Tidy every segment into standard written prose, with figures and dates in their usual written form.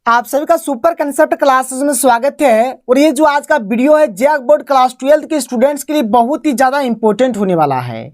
आप सभी का सुपर कंसेप्ट क्लासेस में स्वागत है। और ये जो आज का वीडियो है जैक बोर्ड क्लास 12 के स्टूडेंट्स के लिए बहुत ही ज़्यादा इंपॉर्टेंट होने वाला है,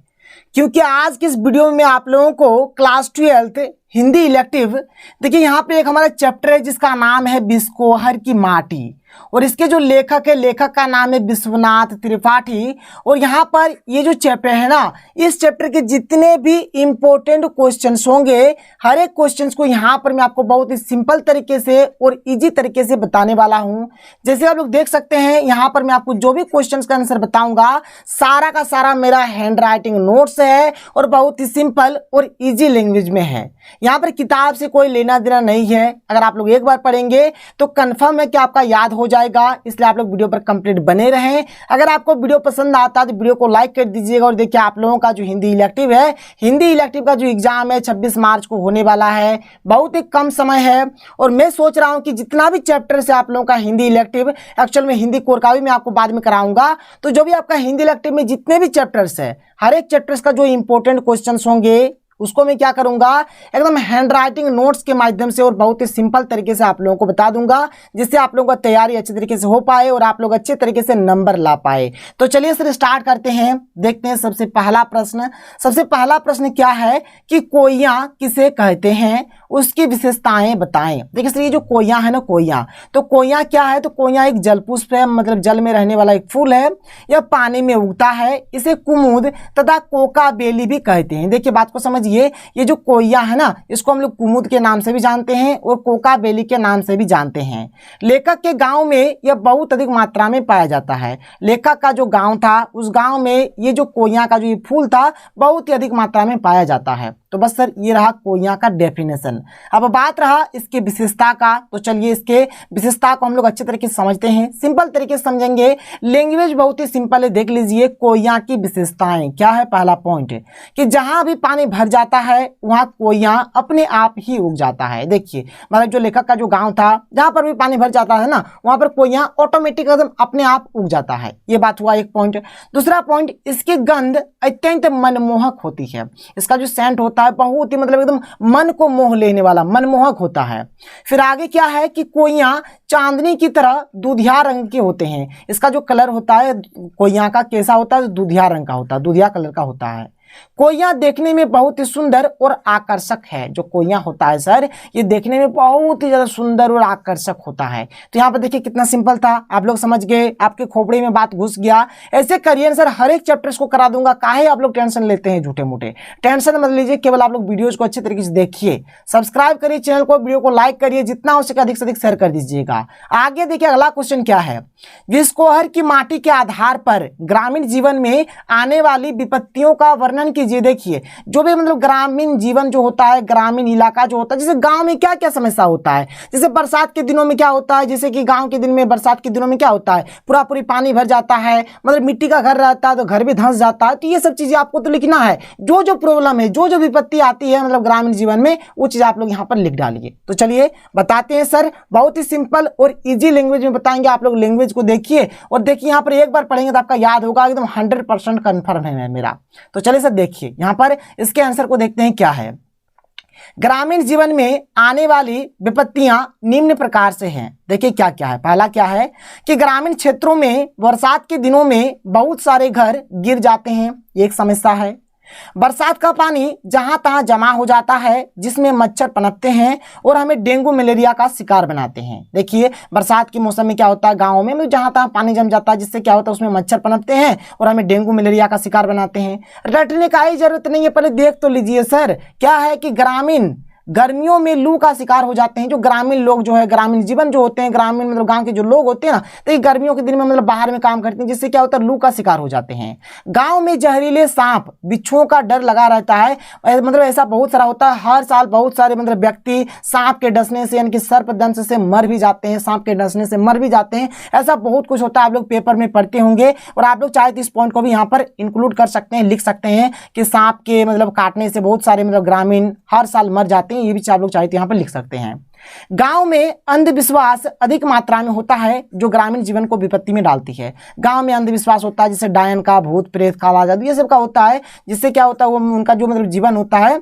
क्योंकि आज के इस वीडियो में आप लोगों को क्लास 12 हिंदी इलेक्टिव, देखिए यहाँ पे एक हमारा चैप्टर है जिसका नाम है बिस्कोहर की माटी, और इसके जो लेखक है, लेखक का नाम है विश्वनाथ त्रिपाठी। और यहाँ पर ये जो चैप्टर है ना, इस चैप्टर के जितने भी इंपॉर्टेंट क्वेश्चंस होंगे, हर एक क्वेश्चंस को यहाँ पर मैं आपको बहुत ही सिंपल तरीके से और इजी तरीके से बताने वाला हूँ। जैसे आप लोग देख सकते हैं, यहाँ पर मैं आपको जो भी क्वेश्चंस का आंसर बताऊंगा सारा का सारा मेरा हैंड राइटिंग नोट्स है और बहुत ही सिंपल और ईजी लैंग्वेज में है। यहाँ पर किताब से कोई लेना देना नहीं है। अगर आप लोग एक बार पढ़ेंगे तो कंफर्म है कि आपका याद हो जाएगा, इसलिए आप लोग वीडियो पर कंप्लीट बने रहें। अगर आपको वीडियो पसंद आता है तो वीडियो को लाइक कर दीजिएगा। और देखिए आप लोगों का जो हिंदी इलेक्टिव है, हिंदी इलेक्टिव का जो एग्जाम है 26 मार्च को होने वाला है, बहुत ही कम समय है। और मैं सोच रहा हूं कि जितना भी चैप्टर से आप लोगों का हिंदी इलेक्टिव, एक्चुअल में हिंदी कोर का भी मैं आपको बाद में कराऊंगा, तो जो भी आपका हिंदी इलेक्टिव में जितने भी चैप्टर्स है, हर एक चैप्टर्स का जो इंपॉर्टेंट क्वेश्चन होंगे उसको मैं क्या करूंगा, एकदम हैंड राइटिंग नोट्स के माध्यम से और बहुत ही सिंपल तरीके से आप लोगों को बता दूंगा, जिससे आप लोगों का तैयारी अच्छे तरीके से हो पाए और आप लोग अच्छे तरीके से नंबर ला पाए। तो चलिए सर स्टार्ट करते हैं। देखते हैं सबसे पहला प्रश्न क्या है कि कोइयां किसे कहते हैं, उसकी विशेषताएं बताएं। देखिए सर, ये जो कोइयां है ना, तो कोइयां क्या है, तो कोइयां एक जलपुष्प है, मतलब जल में रहने वाला एक फूल है, यह पानी में उगता है। इसे कुमुद तथा कोका बेली भी कहते हैं। देखिए बात को समझिए, ये जो कोइया है ना, इसको हम लोग कुमुद के नाम से भी जानते हैं और कोका बेली के नाम से भी जानते हैं। लेखक के गांव में यह बहुत अधिक मात्रा में पाया जाता है। लेखक का जो गांव था, उस गांव में ये जो कोइया का जो ये फूल था बहुत ही अधिक मात्रा में पाया जाता है। तो बस सर ये रहा कोइया का डेफिनेशन। अब बात रहा इसके विशेषता का, तो चलिए इसके विशेषता को हम लोग अच्छे तरीके से समझते हैं, सिंपल तरीके से समझेंगे। लैंग्वेज बहुत ही सिंपल है। देख लीजिए कोइया की विशेषताएं क्या है। पहला पॉइंट है कि जहां भी पानी भर जाता है वहां कोइया अपने आप ही उग जाता है। देखिए मतलब जो लेखक का जो गांव था, जहां पर भी पानी भर जाता है ना, वहां पर कोइया ऑटोमेटिक एकदम अपने आप उग जाता है। ये बात हुआ एक पॉइंट। दूसरा पॉइंट, इसकी गंध अत्यंत मनमोहक होती है। इसका जो सेंट होता है बहुत ही मतलब एकदम मन को मोह लेने वाला, मनमोहक होता है। फिर आगे क्या है कि कोइया चांदनी की तरह दूधिया रंग के होते हैं। इसका जो कलर होता है कोइया का कैसा होता है, दूधिया रंग का होता है, दूधिया कलर का होता है। कोइया देखने में बहुत ही सुंदर और आकर्षक है। जो कोइया होता है सर, ये देखने में बहुत ही ज्यादा सुंदर और आकर्षक होता है। तो यहाँ पर देखिए कितना सिंपल था, आप लोग समझ गए, आपके खोपड़ी में बात घुस गया। ऐसे करिए सर, हर एक चैप्टर्स को करा दूंगा। काहे आप लोग टेंशन लेते हैं, झूठे मूठे टेंशन मत लीजिए, केवल आप लोग वीडियोज को अच्छे तरीके से देखिए, सब्सक्राइब करिए चैनल को, वीडियो को लाइक करिए, जितना हो सके अधिक से अधिक शेयर कर दीजिएगा। आगे देखिए अगला क्वेश्चन क्या है, बिस्कोहर की माटी के आधार पर ग्रामीण जीवन में आने वाली विपत्तियों का वर्णन कीजिए। देखिए जो भी मतलब ग्रामीण जीवन जो होता है, ग्रामीण इलाका जो होता है, जैसे गांव में क्या क्या समस्या होता है, जैसे बरसात के दिनों में क्या होता है, जैसे कि गांव के दिन में बरसात के दिनों में क्या होता है, पूरा पूरी पानी भर जाता है, मतलब मिट्टी का घर रहता है तो घर भी धंस जाता है। तो ये सब चीजें आपको तो लिखना है, जो जो प्रॉब्लम है, जो जो विपत्ति आती है मतलब ग्रामीण जीवन में, वो चीज आप लोग यहाँ पर लिख डालिए। तो चलिए बताते हैं सर, बहुत ही सिंपल और इजी लैंग्वेज में बताएंगे। आप लोग लैंग्वेज को देखिए और देखिए यहाँ पर एक बार पढ़ेंगे तो आपका याद होगा, एकदम 100% कन्फर्म है मेरा। तो चलिए सर देखिए यहाँ पर इसके आंसर को देखते हैं क्या है। ग्रामीण जीवन में आने वाली विपत्तियां निम्न प्रकार से हैं। देखिए क्या क्या है। पहला क्या है कि ग्रामीण क्षेत्रों में बरसात के दिनों में बहुत सारे घर गिर जाते हैं, ये एक समस्या है। बरसात का पानी जहां तहां जमा हो जाता है, जिसमें मच्छर पनपते हैं और हमें डेंगू मलेरिया का शिकार बनाते हैं। देखिए बरसात के मौसम में क्या होता है, गांवों में जहां तहां पानी जम जाता है, जिससे क्या होता है उसमें मच्छर पनपते हैं और हमें डेंगू मलेरिया का शिकार बनाते हैं। रटने का ही जरूरत नहीं है, पहले देख तो लीजिए सर। क्या है कि ग्रामीण गर्मियों में लू का शिकार हो जाते हैं। जो ग्रामीण लोग जो है, ग्रामीण जीवन जो होते हैं, ग्रामीण मतलब गांव के जो लोग होते हैं ना, तो ये गर्मियों के दिन में मतलब बाहर में काम करते हैं, जिससे क्या होता है लू का शिकार हो जाते हैं। गांव में जहरीले सांप बिच्छुओं का डर लगा रहता है, मतलब ऐसा बहुत सारा होता है। हर साल बहुत सारे मतलब व्यक्ति सांप के डसने से, यानी कि सर्पदंश से मर भी जाते हैं, सांप के डसने से मर भी जाते हैं। ऐसा बहुत कुछ होता है, आप लोग पेपर में पढ़ते होंगे। और आप लोग चाहे तो इस पॉइंट को भी यहाँ पर इंक्लूड कर सकते हैं, लिख सकते हैं कि सांप के मतलब काटने से बहुत सारे मतलब ग्रामीण हर साल मर जाते हैं। ये भी आप लोग चाहे तो यहाँ पर लिख सकते हैं। गांव में अंधविश्वास अधिक मात्रा में होता है, जो ग्रामीण जीवन को विपत्ति में डालती है। गांव में अंधविश्वास होता है, जैसे डायन का, भूत प्रेत, काला जादू, ये सब का होता है, जिससे क्या होता है वो उनका जो मतलब जीवन होता है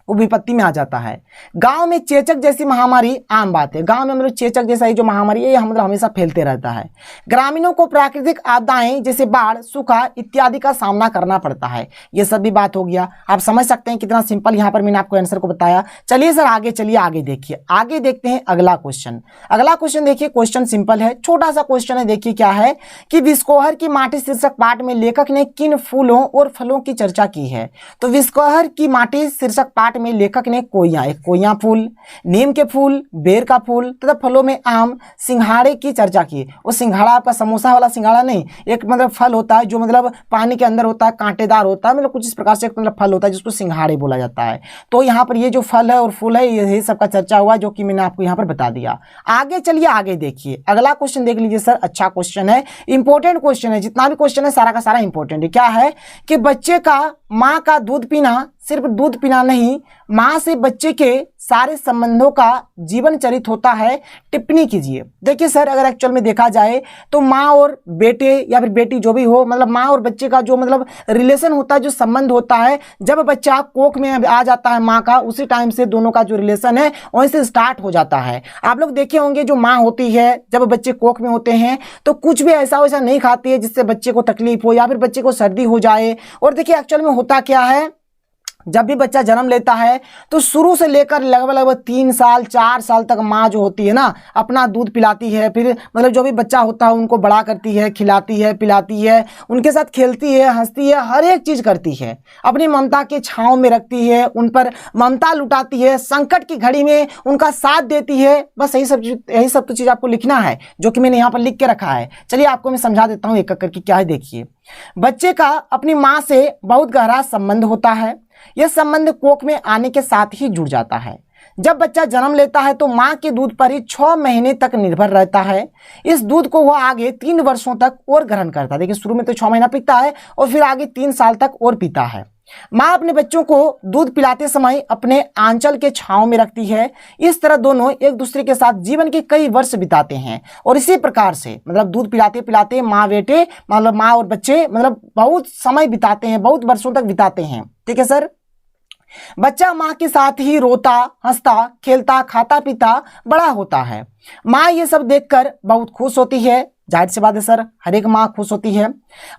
वो विपत्ति में आ जाता है। गांव में चेचक जैसी महामारी आम बात है। गांव में मतलब चेचक जैसा ही जो महामारी है मतलब हमेशा फैलते रहता है। ग्रामीणों को प्राकृतिक आपदाएं जैसे बाढ़, सूखा इत्यादि का सामना करना पड़ता है। ये सब भी बात हो गया। आप समझ सकते हैं कितना सिंपल यहाँ पर मैंने आपको आंसर को बताया। चलिए सर आगे चलिए, आगे देखिए, आगे देखते हैं अगला क्वेश्चन। अगला क्वेश्चन देखिए, क्वेश्चन सिंपल है, छोटा सा क्वेश्चन है। देखिए क्या है कि विस्कोहर की माटी शीर्षक पाठ में लेखक ने किन फूलों और फलों की चर्चा की है। तो विस्कोहर की माटी शीर्षक पाठ में लेखक ने कोइया फूल, नीम के फूल, बेर का फूल तथा फलों में आम, सिंघाड़े की चर्चा की। वो सिंघाड़ा आपका समोसा वाला सिंघाड़ा नहीं, एक मतलब फल होता है जो मतलब पानी के अंदर होता है, कांटेदार होता है, मतलब कुछ इस प्रकार से मतलब फल होता है जिसको सिंघाड़े बोला जाता है। तो यहाँ पर ये जो फल है और फूल है यही सब का चर्चा हुआ जो कि मैंने आपको यहाँ पर बता दिया। आगे चलिए, आगे देखिए, अगला क्वेश्चन देख लीजिए सर। अच्छा क्वेश्चन है, इंपॉर्टेंट क्वेश्चन है, जितना भी क्वेश्चन है सारा का सारा इंपॉर्टेंट है। क्या है कि बच्चे का माँ का दूध पीना सिर्फ दूध पीना नहीं, माँ से बच्चे के सारे संबंधों का जीवन चरित होता है। टिप्पणी कीजिए। देखिए सर, अगर एक्चुअल में देखा जाए तो माँ और बेटे या फिर बेटी जो भी हो, मतलब माँ और बच्चे का जो मतलब रिलेशन होता है, जो संबंध होता है, जब बच्चा कोख में आ जाता है माँ का, उसी टाइम से दोनों का जो रिलेशन है वहीं से स्टार्ट हो जाता है। आप लोग देखे होंगे जो माँ होती है जब बच्चे कोख में होते हैं तो कुछ भी ऐसा वैसा नहीं खाती है जिससे बच्चे को तकलीफ हो या फिर बच्चे को सर्दी हो जाए। और देखिए एक्चुअल में होता क्या है, जब भी बच्चा जन्म लेता है तो शुरू से लेकर लगभग 3 साल 4 साल तक माँ जो होती है ना अपना दूध पिलाती है, फिर मतलब जो भी बच्चा होता है उनको बड़ा करती है, खिलाती है, पिलाती है, उनके साथ खेलती है, हंसती है, हर एक चीज़ करती है, अपनी ममता के छांव में रखती है, उन पर ममता लुटाती है, संकट की घड़ी में उनका साथ देती है। बस यही सब तो चीज़ आपको लिखना है जो कि मैंने यहाँ पर लिख के रखा है। चलिए आपको मैं समझा देता हूँ एक एक करके। क्या है देखिए, बच्चे का अपनी माँ से बहुत गहरा संबंध होता है। यह संबंध कोख में आने के साथ ही जुड़ जाता है। जब बच्चा जन्म लेता है तो माँ के दूध पर ही 6 महीने तक निर्भर रहता है। इस दूध को वह आगे 3 वर्षों तक और ग्रहण करता है। देखिए शुरू में तो 6 महीना पीता है और फिर आगे 3 साल तक और पीता है। माँ अपने बच्चों को दूध पिलाते समय अपने आंचल के छांव में रखती है। इस तरह दोनों एक दूसरे के साथ जीवन के कई वर्ष बिताते हैं और इसी प्रकार से मतलब दूध पिलाते पिलाते माँ बेटे मतलब माँ और बच्चे मतलब बहुत समय बिताते हैं, बहुत वर्षों तक बिताते हैं। ठीक है सर। बच्चा माँ के साथ ही रोता, हंसता, खेलता, खाता पीता बड़ा होता है। माँ ये सब देखकर बहुत खुश होती है। जाहिर सी बात है सर, हर एक माँ खुश होती है।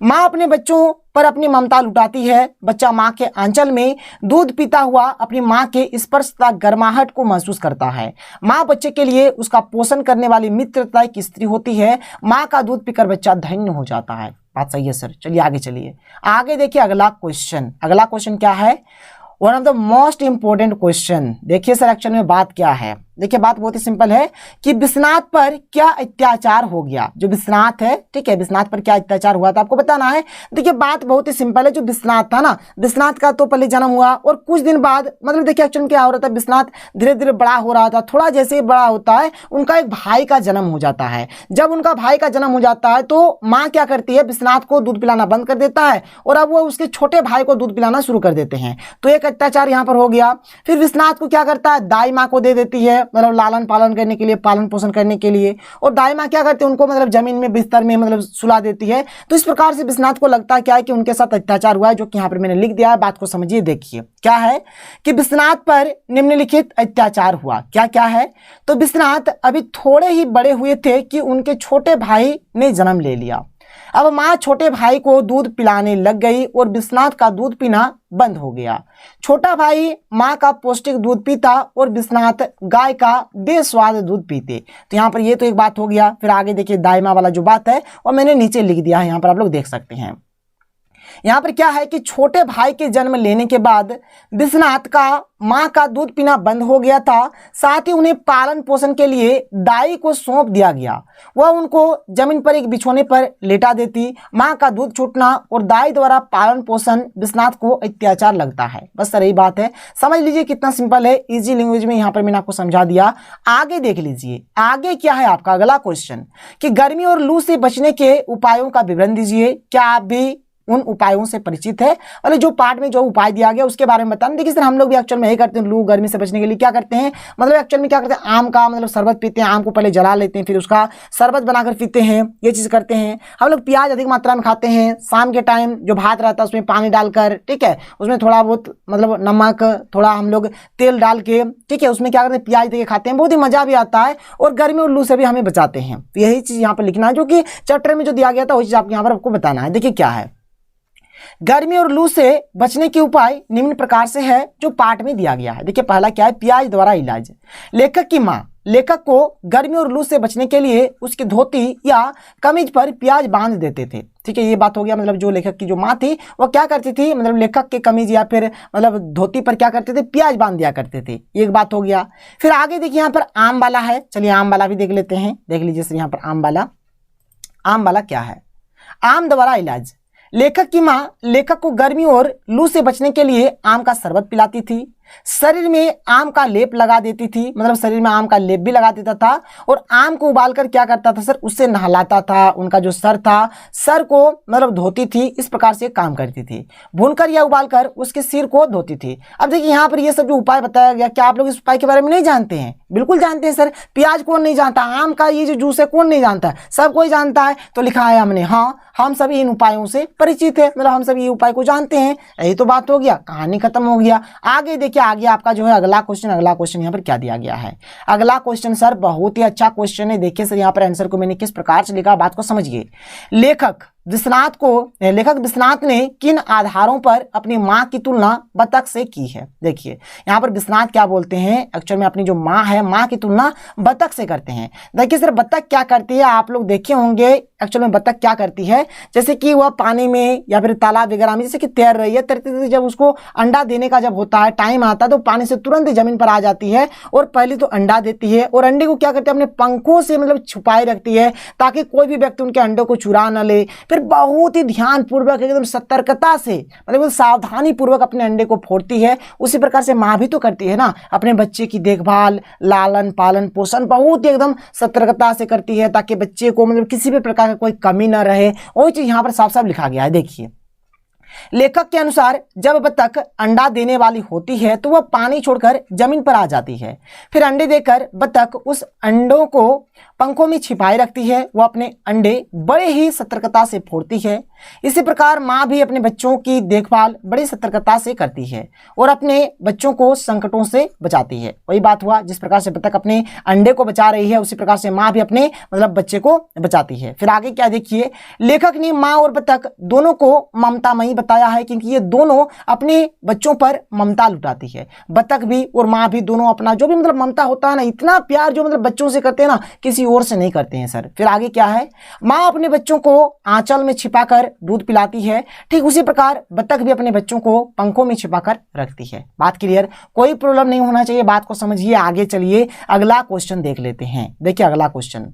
माँ अपने बच्चों पर अपनी ममता लुटाती है। बच्चा माँ के आंचल में दूध पीता हुआ अपनी माँ के स्पर्श तथा गर्माहट को महसूस करता है। माँ बच्चे के लिए उसका पोषण करने वाली मित्र तथा एक स्त्री होती है। माँ का दूध पीकर बच्चा धन्य हो जाता है। बात सही है सर। चलिए आगे चलिए, आगे देखिए अगला क्वेश्चन। अगला क्वेश्चन क्या है, one of the most important question. देखिए सर एक्चुअल में बात क्या है। देखिए बात बहुत ही सिंपल है कि विश्वनाथ पर क्या अत्याचार हो गया। जो विश्वनाथ है, ठीक है, विश्वनाथ पर क्या अत्याचार हुआ था आपको बताना है। देखिए बात बहुत ही सिंपल है। जो विश्वनाथ था ना, विश्वनाथ का तो पहले जन्म हुआ और कुछ दिन बाद मतलब देखिए एक्चुअल में क्या हो रहा था, विश्वनाथ धीरे धीरे बड़ा हो रहा था। थोड़ा जैसे ही बड़ा होता है उनका एक भाई का जन्म हो जाता है। जब उनका भाई का जन्म हो जाता है तो माँ क्या करती है, विश्वनाथ को दूध पिलाना बंद कर देता है और अब वो उसके छोटे भाई को दूध पिलाना शुरू कर देते हैं। तो एक अत्याचार यहाँ पर हो गया। फिर विश्वनाथ को क्या करता है, दाई माँ को दे देती है, मतलब लालन पालन करने के लिए, पालन पोषण करने के लिए। और दाई माँ क्या करती है, उनको मतलब जमीन में बिस्तर में मतलब सुला देती है। तो इस प्रकार से विश्वनाथ को लगता है क्या है कि उनके साथ अत्याचार हुआ है, जो कि यहाँ पर मैंने लिख दिया है। बात को समझिए, देखिए क्या है कि विश्वनाथ पर निम्नलिखित अत्याचार हुआ। क्या क्या है, तो विश्वनाथ अभी थोड़े ही बड़े हुए थे कि उनके छोटे भाई ने जन्म ले लिया। अब माँ छोटे भाई को दूध पिलाने लग गई और विश्वनाथ का दूध पीना बंद हो गया। छोटा भाई माँ का पौष्टिक दूध पीता और विश्वनाथ गाय का बेस्वाद दूध पीते। तो यहाँ पर ये तो एक बात हो गया। फिर आगे देखिए दाई माँ वाला जो बात है और मैंने नीचे लिख दिया है, यहाँ पर आप लोग देख सकते हैं। यहाँ पर क्या है कि छोटे भाई के जन्म लेने के बाद विश्वनाथ का माँ का दूध पीना बंद हो गया था। साथ ही उन्हें पालन पोषण के लिए दाई को सौंप दिया गया। वह उनको जमीन पर एक बिछोने पर लेटा देती। माँ का दूध छूटना और दाई द्वारा पालन पोषण विश्वनाथ को अत्याचार लगता है। बस सर यही बात है, समझ लीजिए कितना सिंपल है, इजी लैंग्वेज में यहाँ पर मैंने आपको समझा दिया। आगे देख लीजिए, आगे क्या है आपका अगला क्वेश्चन कि गर्मी और लू से बचने के उपायों का विवरण दीजिए। क्या आप भी उन उपायों से परिचित है, मतलब जो पाठ में जो उपाय दिया गया उसके बारे में बताना। देखिए सर हम लोग भी एक्चुअल में यही करते हैं, लू गर्मी से बचने के लिए क्या करते हैं, मतलब एक्चुअल में क्या करते हैं, आम का मतलब शरबत पीते हैं, आम को पहले जला लेते हैं फिर उसका शरबत बनाकर पीते हैं, ये चीज़ करते हैं। हम लोग प्याज अधिक मात्रा में खाते हैं, शाम के टाइम जो भात रहता है उसमें पानी डालकर, ठीक है, उसमें थोड़ा बहुत मतलब नमक, थोड़ा हम लोग तेल डाल के, ठीक है, उसमें क्या करते हैं, प्याज देके खाते हैं, बहुत ही मजा भी आता है और गर्मी और लू से भी हमें बचाते हैं। तो यही चीज़ यहाँ पर लिखना है, जो कि चैप्टर में जो दिया गया था वही चीज़ आपको यहाँ पर आपको बताना है। देखिए क्या है, गर्मी और लू से बचने के उपाय निम्न प्रकार से है जो पाठ में दिया गया है। देखिए पहला क्या है, प्याज द्वारा इलाज। लेखक की माँ लेखक को गर्मी और लू से बचने के लिए उसकी धोती या कमीज पर प्याज बांध देते थे। ठीक है, ये बात हो गया, मतलब जो लेखक की जो माँ थी वो क्या करती थी, मतलब लेखक के कमीज या फिर मतलब धोती पर क्या करते थे, प्याज बांध दिया करते थे। ये एक बात हो गया। फिर आगे देखिए यहाँ पर आम वाला है, चलिए आम वाला भी देख लेते हैं। देख लीजिए सर यहाँ पर आम वाला क्या है, आम द्वारा इलाज। लेखक की माँ लेखक को गर्मी और लू से बचने के लिए आम का शरबत पिलाती थी, शरीर में आम का लेप लगा देती थी, मतलब शरीर में आम का लेप भी लगा देता था, और आम को उबालकर क्या करता था सर, उससे नहलाता था। उनका जो सर था, सर को मतलब धोती थी, इस प्रकार से काम करती थी। भूनकर या उबालकर उसके सिर को धोती थी। अब देखिए यहाँ पर ये सब जो उपाय बताया गया, क्या आप लोग इस उपाय के बारे में नहीं जानते हैं? बिल्कुल जानते हैं सर। प्याज कौन नहीं जानता, आम का ये जो जूस है कौन नहीं जानता, सब कोई जानता है। तो लिखा है हमने, हाँ हम सभी इन उपायों से परिचित है, मतलब हम सभी ये उपाय को जानते हैं। यही तो बात हो गया, कहानी खत्म हो गया। आगे देखिए, आगे आपका जो है अगला क्वेश्चन यहाँ पर क्या दिया गया है। अगला क्वेश्चन सर बहुत ही अच्छा क्वेश्चन है। देखिए सर यहाँ पर आंसर को मैंने किस प्रकार से लिखा, बात को समझिए। लेखक विश्वनाथ ने किन आधारों पर अपनी माँ की तुलना बतख से की है। देखिए यहाँ पर विश्वनाथ क्या बोलते हैं, एक्चुअल में अपनी जो माँ है, माँ की तुलना बतख से करते हैं। देखिए सर बतख क्या करती है, आप लोग देखे होंगे एक्चुअल में बतख क्या करती है, जैसे कि वह पानी में या फिर तालाब वगैरह में जैसे कि तैर रही है, तैरते तैरते जब उसको अंडा देने का जब होता है, टाइम आता है, तो पानी से तुरंत ही जमीन पर आ जाती है और पहले तो अंडा देती है, और अंडे को क्या करती है, अपने पंखों से मतलब छुपाए रखती है ताकि कोई भी व्यक्ति उनके अंडे को चुरा न ले। फिर बहुत ही ध्यानपूर्वक एकदम सतर्कता से, मतलब सावधानी पूर्वक अपने अंडे को फोड़ती है। उसी प्रकार से माँ भी तो करती है ना, अपने बच्चे की देखभाल, लालन पालन पोषण बहुत ही एकदम सतर्कता से करती है ताकि बच्चे को मतलब किसी भी प्रकार का कोई कमी ना रहे। वही चीज यहाँ पर साफ साफ लिखा गया है। देखिए लेखक के अनुसार जब बतख अंडा देने वाली होती है तो वह पानी छोड़कर जमीन पर आ जाती है। फिर अंडे देकर बतख उस अंडों को पंखों में छिपाए रखती है। वह अपने अंडे बड़े ही सतर्कता से फोड़ती है। इसी प्रकार माँ भी अपने बच्चों की देखभाल बड़ी सतर्कता से करती है और अपने बच्चों को संकटों से बचाती है। वही बात हुआ, जिस प्रकार से बतख अपने अंडे को बचा रही है उसी प्रकार से माँ भी अपने मतलब बच्चे को बचाती है। फिर आगे क्या देखिए, लेखक ने माँ और बतख दोनों को ममतामयी बताया है क्योंकि ये दोनों अपने बच्चों पर ममता लुटाती है। बतख भी और माँ भी दोनों अपना जो भी मतलब ममता होता है ना, इतना प्यार जो मतलब बच्चों से करते हैं ना, किसी और से नहीं करते हैं सर। फिर आगे क्या है, माँ अपने बच्चों को आंचल में छिपाकर दूध पिलाती है, ठीक उसी प्रकार बतख भी अपने बच्चों को पंखों में छिपाकर रखती है। बात क्लियर, कोई प्रॉब्लम नहीं होना चाहिए, बात को समझिए। आगे चलिए अगला क्वेश्चन देख लेते हैं। देखिए अगला क्वेश्चन,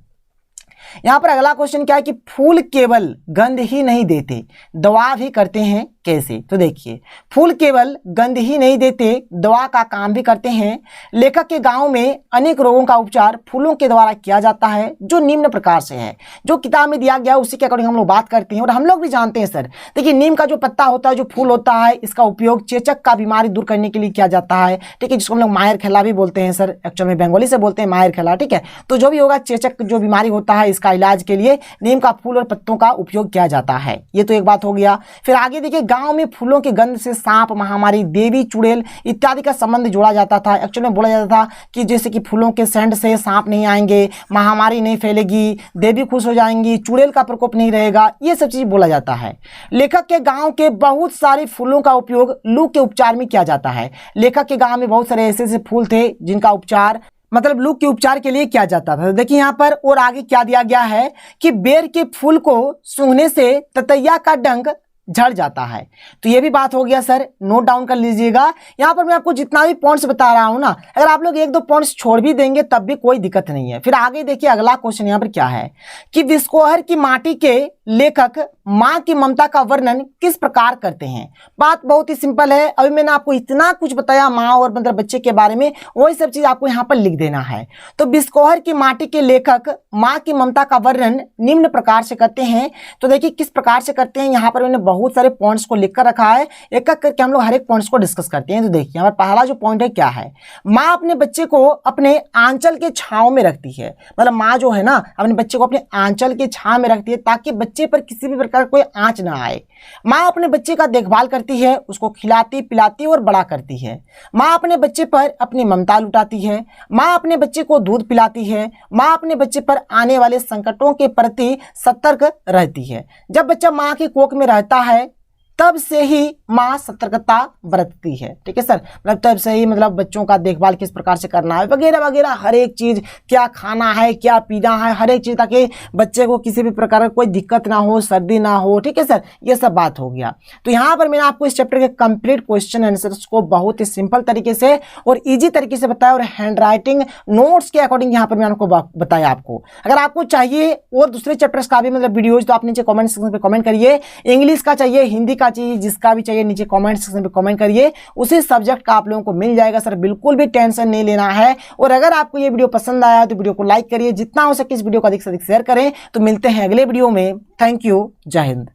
यहां पर अगला क्वेश्चन क्या है कि फूल केवल गंध ही नहीं देते, दवा भी करते हैं, कैसे? तो देखिए फूल केवल गंध ही नहीं देते, दवा का काम भी करते हैं। लेखक के गांव में अनेक रोगों का उपचार फूलों के द्वारा किया जाता है जो निम्न प्रकार से है। जो किताब में दिया गया उसी के अकॉर्डिंग हम लोग बात करते हैं और हम लोग भी जानते हैं सर। देखिए नीम का जो पत्ता होता है, जो फूल होता है, इसका उपयोग चेचक का बीमारी दूर करने के लिए किया जाता है, ठीक है, जिसको हम लोग मायर खेला भी बोलते हैं सर, एक्चुअल में बंगाली से बोलते हैं मायर खेला, ठीक है। तो जो भी होगा चेचक जो बीमारी होता है, इसका इलाज के लिए नीम का फूल और पत्तों का उपयोग किया जाता है। ये तो एक बात हो गया। फिर आगे देखिए, गांव में फूलों की गंध से सांप, महामारी, देवी, चुड़ैल इत्यादि का संबंध जोड़ा जाता था। एक्चुअली में बोला जाता था कि जैसे कि फूलों के सेंट से सांप नहीं आएंगे, महामारी नहीं फैलेगी, देवी खुश हो जाएंगी, चुड़ैल का प्रकोप नहीं रहेगा, ये सब चीज बोला जाता है। लेखक के गांव के बहुत सारे फूलों का उपयोग लू के उपचार में किया जाता है। लेखक के गांव में बहुत सारे ऐसे फूल थे जिनका उपचार मतलब लू के उपचार के लिए किया जाता था। देखिए यहाँ पर और आगे क्या दिया गया है कि बेर के फूल को सूंघने से ततैया का डंक झड़ जाता है। तो ये भी बात हो गया सर, नोट डाउन कर लीजिएगा। यहाँ पर मैं आपको जितना भी पॉइंट्स बता रहा हूं ना, अगर आप लोग एक दो पॉइंट्स छोड़ भी देंगे तब भी कोई दिक्कत नहीं है। फिर आगे देखिए अगला क्वेश्चन यहाँ पर क्या है कि विस्कोहर की माटी के लेखक माँ की ममता का वर्णन किस प्रकार करते हैं। बात बहुत ही सिंपल है। अभी मैंने आपको इतना कुछ बताया माँ और मतलब बच्चे के बारे में, वही सब चीज आपको यहाँ पर लिख देना है। तो विस्कोहर की माटी के लेखक माँ की ममता का वर्णन निम्न प्रकार से करते हैं। तो देखिए किस प्रकार से करते हैं, यहाँ पर मैंने बहुत सारे पॉइंट्स को लिख कर रखा है, एक एक करके हम लोग हर एक पॉइंट्स को डिस्कस करते हैं। तो देखिए यहाँ पर पहला जो पॉइंट है क्या है, माँ अपने बच्चे को अपने आंचल के छांव में रखती है। मतलब माँ जो है ना अपने बच्चे को अपने आंचल के छांव में रखती है ताकि बच्चे पर किसी भी प्रकार कोई आंच ना आए। माँ अपने बच्चे का देखभाल करती है, उसको खिलाती पिलाती और बड़ा करती है। माँ अपने बच्चे पर अपनी ममता लुटाती है। माँ अपने बच्चे को दूध पिलाती है। माँ अपने बच्चे पर आने वाले संकटों के प्रति सतर्क रहती है। जब बच्चा माँ की कोख में रहता है तब से ही माँ सतर्कता बरतती है। ठीक है सर, मतलब तब से ही मतलब बच्चों का देखभाल किस प्रकार से करना है वगैरह वगैरह, हर एक चीज़, क्या खाना है क्या पीना है, हर एक चीज़, ताकि बच्चे को किसी भी प्रकार का कोई दिक्कत ना हो, सर्दी ना हो। ठीक है सर, ये सब बात हो गया। तो यहाँ पर मैंने आपको इस चैप्टर के कंप्लीट क्वेश्चन आंसर्स को बहुत ही सिंपल तरीके से और ईजी तरीके से बताया और हैंड राइटिंग नोट्स के अकॉर्डिंग यहाँ पर मैंने आपको बताया। आपको अगर आपको चाहिए और दूसरे चैप्टर्स का भी मतलब वीडियोज तो आप नीचे कॉमेंट सेक्शन में कॉमेंट करिए। इंग्लिश का चाहिए, हिंदी का चाहिए, जिसका भी चाहिए नीचे कमेंट सेक्शन में कमेंट करिए, उसी सब्जेक्ट का आप लोगों को मिल जाएगा सर। बिल्कुल भी टेंशन नहीं लेना है। और अगर आपको ये वीडियो पसंद आया तो वीडियो को लाइक करिए, जितना हो सके इस वीडियो को अधिक से अधिक शेयर करें। तो मिलते हैं अगले वीडियो में। थैंक यू, जय हिंद।